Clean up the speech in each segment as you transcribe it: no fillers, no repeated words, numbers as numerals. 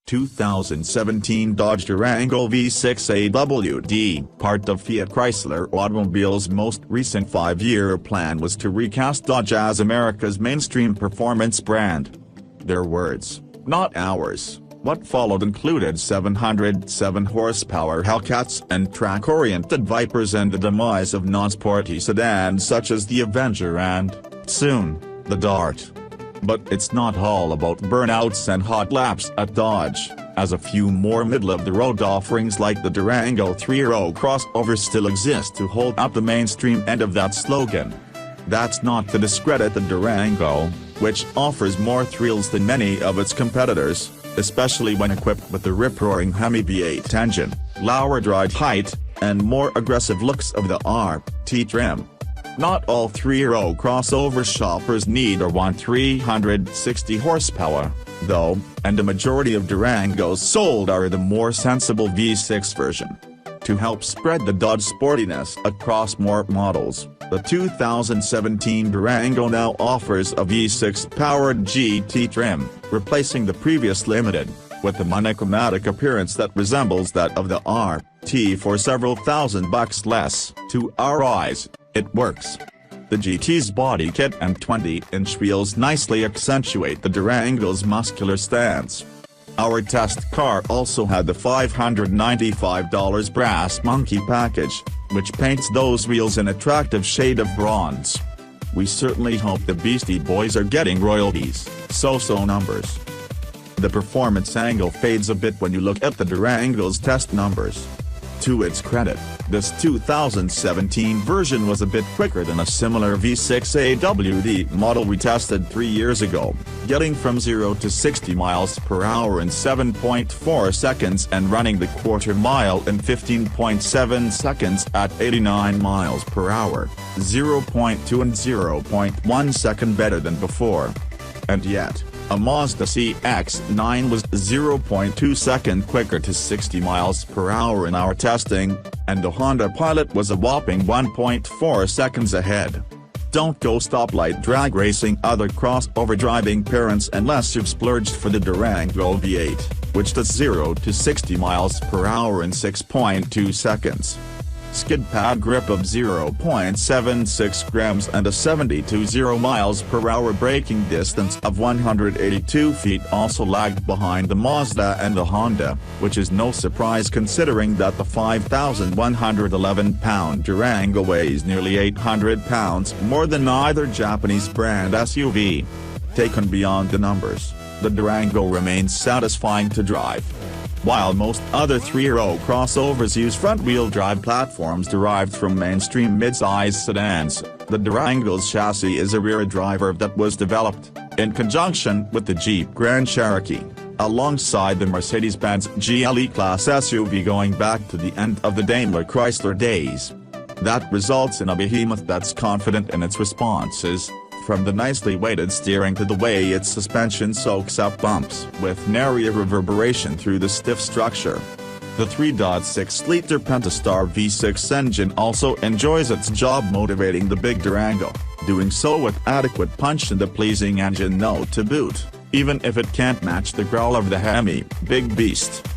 2017 Dodge Durango V6 AWD. Part of Fiat Chrysler Automobiles' most recent 5-year plan was to recast Dodge as America's mainstream performance brand. Their words, not ours. What followed included 707 horsepower Hellcats and track-oriented Vipers and the demise of non-sporty sedans such as the Avenger and, soon, the Dart. But it's not all about burnouts and hot laps at Dodge, as a few more middle-of-the-road offerings like the Durango 3-row crossover still exist to hold up the mainstream end of that slogan. That's not to discredit the Durango, which offers more thrills than many of its competitors, especially when equipped with the rip-roaring Hemi V8 engine, lower ride height, and more aggressive looks of the RT trim. Not all 3-row crossover shoppers need or want 360 horsepower, though, and the majority of Durangos sold are the more sensible V6 version. To help spread the Dodge sportiness across more models, the 2017 Durango now offers a V6-powered GT trim, replacing the previous Limited, with a monochromatic appearance that resembles that of the RT for several $1,000 less. To our eyes, it works. The GT's body kit and 20-inch wheels nicely accentuate the Durango's muscular stance. Our test car also had the $595 Brass Monkey package, which paints those wheels an attractive shade of bronze. We certainly hope the Beastie Boys are getting royalties, so numbers. The performance angle fades a bit when you look at the Durango's test numbers. To its credit, this 2017 version was a bit quicker than a similar V6 AWD model we tested 3 years ago, getting from 0 to 60 miles per hour in 7.4 seconds and running the quarter mile in 15.7 seconds at 89 miles per hour, 0.2 and 0.1 second better than before. And yet, a Mazda CX-9 was 0.2 second quicker to 60 miles per hour in our testing, and the Honda Pilot was a whopping 1.4 seconds ahead. Don't go stoplight drag racing other crossover driving parents unless you've splurged for the Durango V8, which does 0 to 60 miles per hour in 6.2 seconds. Skid pad grip of 0.76 grams and a 70 miles per hour braking distance of 182 feet also lagged behind the Mazda and the Honda, which is no surprise considering that the 5,111-pound Durango weighs nearly 800 pounds more than either Japanese brand SUV. Taken beyond the numbers, the Durango remains satisfying to drive. While most other 3-row crossovers use front-wheel drive platforms derived from mainstream mid-size sedans, the Durango's chassis is a rear driver that was developed, in conjunction with the Jeep Grand Cherokee, alongside the Mercedes-Benz GLE Class SUV going back to the end of the Daimler Chrysler days. That results in a behemoth that's confident in its responses, from the nicely weighted steering to the way its suspension soaks up bumps with nary a reverberation through the stiff structure. The 3.6-liter Pentastar V6 engine also enjoys its job motivating the big Durango, doing so with adequate punch and a pleasing engine note to boot, even if it can't match the growl of the Hemi big beast.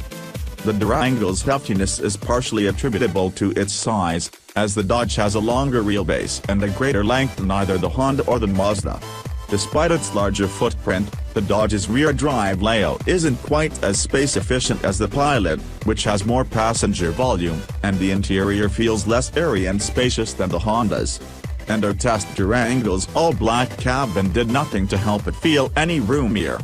The Durango's heftiness is partially attributable to its size, as the Dodge has a longer wheelbase and a greater length than either the Honda or the Mazda. Despite its larger footprint, the Dodge's rear drive layout isn't quite as space-efficient as the Pilot, which has more passenger volume, and the interior feels less airy and spacious than the Honda's. And our test Durango's all-black cabin did nothing to help it feel any roomier.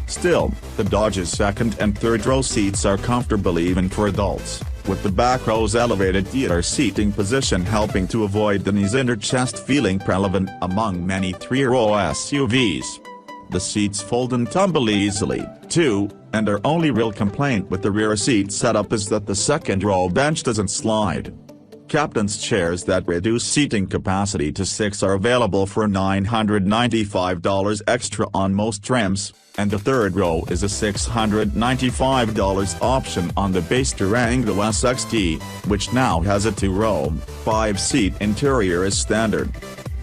Still, the Dodge's second and third row seats are comfortable even for adults, with the back row's elevated theater seating position helping to avoid the knees in your chest feeling prevalent among many 3-row SUVs. The seats fold and tumble easily, too, and our only real complaint with the rear seat setup is that the second row bench doesn't slide. Captain's chairs that reduce seating capacity to 6 are available for $995 extra on most trims, and the third row is a $695 option on the base Durango SXT, which now has a 2-row, 5-seat interior as standard.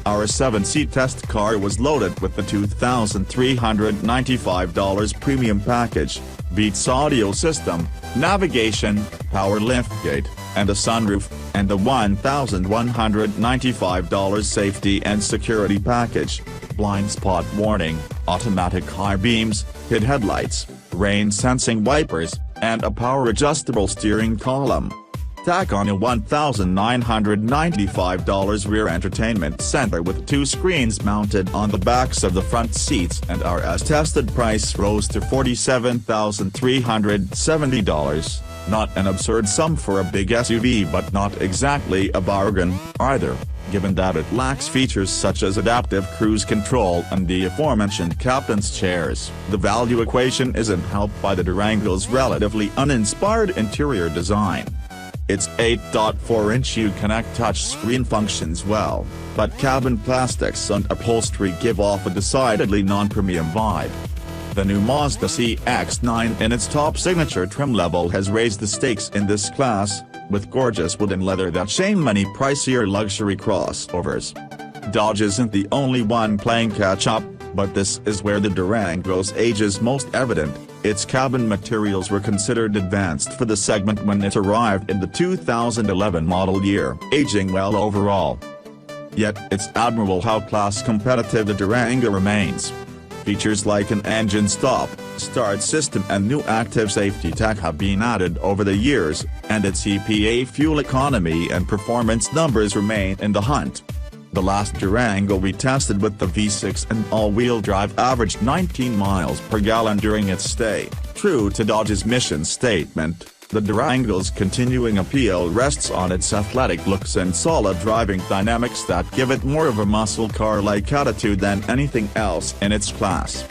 Our 7-seat test car was loaded with the $2,395 premium package, Beats audio system, navigation, power liftgate, and a sunroof, and a $1,195 safety and security package, blind spot warning, automatic high beams, HID headlights, rain-sensing wipers, and a power-adjustable steering column. Tack on a $1,995 rear entertainment center with 2 screens mounted on the backs of the front seats, and our as-tested price rose to $47,370. Not an absurd sum for a big SUV, but not exactly a bargain, either, given that it lacks features such as adaptive cruise control and the aforementioned captain's chairs. The value equation isn't helped by the Durango's relatively uninspired interior design. Its 8.4-inch Uconnect touchscreen functions well, but cabin plastics and upholstery give off a decidedly non-premium vibe. The new Mazda CX-9 in its top signature trim level has raised the stakes in this class, with gorgeous wood and leather that shame many pricier luxury crossovers. Dodge isn't the only one playing catch-up, but this is where the Durango's age is most evident. Its cabin materials were considered advanced for the segment when it arrived in the 2011 model year, aging well overall. Yet it's admirable how class-competitive the Durango remains. Features like an engine stop-start system and new active safety tech have been added over the years, and its EPA fuel economy and performance numbers remain in the hunt. The last Durango we tested with the V6 and all-wheel drive averaged 19 miles per gallon during its stay. True to Dodge's mission statement, the Durango's continuing appeal rests on its athletic looks and solid driving dynamics that give it more of a muscle car-like attitude than anything else in its class.